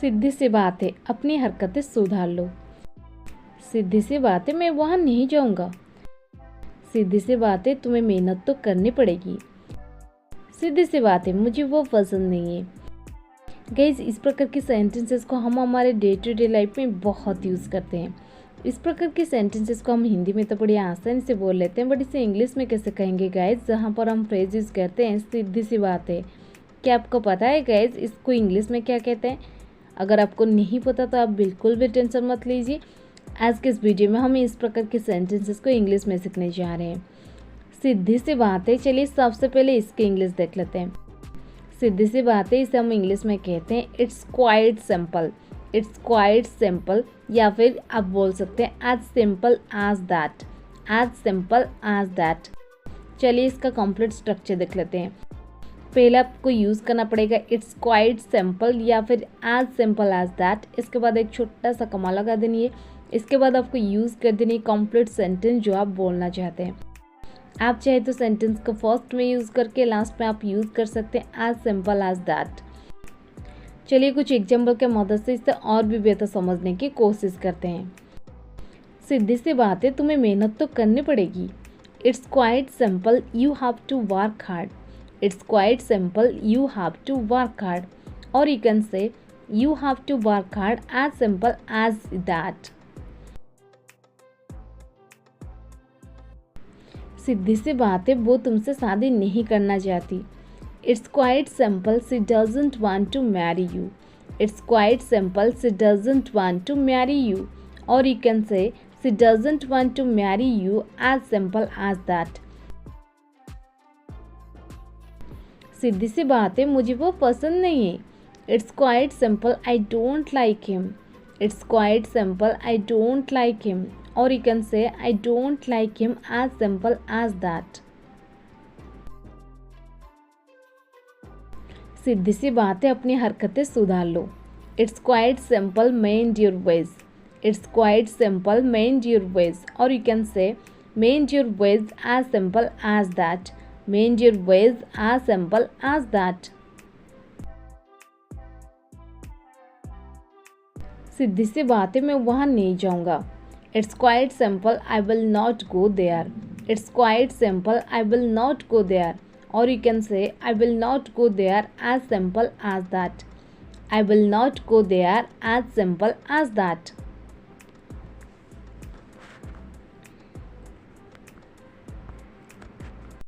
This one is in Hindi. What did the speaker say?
सीधी सी बात है, अपनी हरकतें सुधार लो। सीधी सी बात है, मैं वहाँ नहीं जाऊँगा। सीधी सी बात है, तुम्हें मेहनत तो करनी पड़ेगी। सीधी सी बात है, मुझे वो पसंद नहीं है। गाइस, इस प्रकार की सेंटेंसेस को हम हमारे डे टू डे लाइफ में बहुत यूज़ करते हैं। इस प्रकार के सेंटेंसेस को हम हिंदी में तो बड़ी आसानी से बोल लेते हैं, बट इसे इंग्लिश में कैसे कहेंगे गाइस, जहाँ पर हम फ्रेज यूज़ करते हैं सीधी सी बात है। क्या आपको पता है गाइस इसको इंग्लिश में क्या कहते हैं? अगर आपको नहीं पता तो आप बिल्कुल भी टेंशन मत लीजिए। आज के इस वीडियो में हम इस प्रकार के सेंटेंसेस को इंग्लिश में सीखने जा रहे हैं। सीधी सी बात है, चलिए सबसे पहले इसकी इंग्लिश देख लेते हैं। सीधी सी बात है, इसे हम इंग्लिश में कहते हैं it's quite simple. It's quite simple, या फिर आप बोल सकते हैं as simple as that. As simple as that. चलिए इसका कंप्लीट स्ट्रक्चर देख लेते हैं। पहले आपको यूज़ करना पड़ेगा इट्स क्वाइट सिंपल या फिर एज सिंपल एज दैट। इसके बाद एक छोटा सा कमा लगा देनी है। इसके बाद आपको यूज़ कर देनी है कंप्लीट सेंटेंस जो आप बोलना चाहते हैं। आप चाहे तो सेंटेंस को फर्स्ट में यूज़ करके लास्ट में आप यूज़ कर सकते हैं एज सिंपल एज दैट। चलिए कुछ एग्जाम्पल के मदद से इसे और भी बेहतर समझने की कोशिश करते हैं। सीधी सी बात है, तुम्हें मेहनत तो करनी पड़ेगी। It's quite simple, you have to work hard. It's quite simple, you have to work hard. और you can say you have to work hard as simple as that. सीधी सी बात है, वो तुमसे शादी नहीं करना चाहती। It's quite simple, she doesn't want to marry you. It's quite simple, she doesn't want to marry you. और you can say she doesn't want to marry you as simple as that. सीधी सी बात है, मुझे वो पसंद नहीं है। It's quite simple, I don't like him. It's quite simple, I don't like him. और you can say I don't like him as simple as that. सीधी सी बात है, अपनी हरकतें सुधार लो। It's quite simple, mend your ways. It's quite simple, mend your ways. और you can say mend your ways as simple as that. Mend your ways as simple as that. सीधी सी बात है, मैं वहाँ नहीं जाऊँगा। It's quite simple, I will not go there. It's quite simple, I will not go there. और you can say I will not go there as simple as that. I will not go there as simple as that.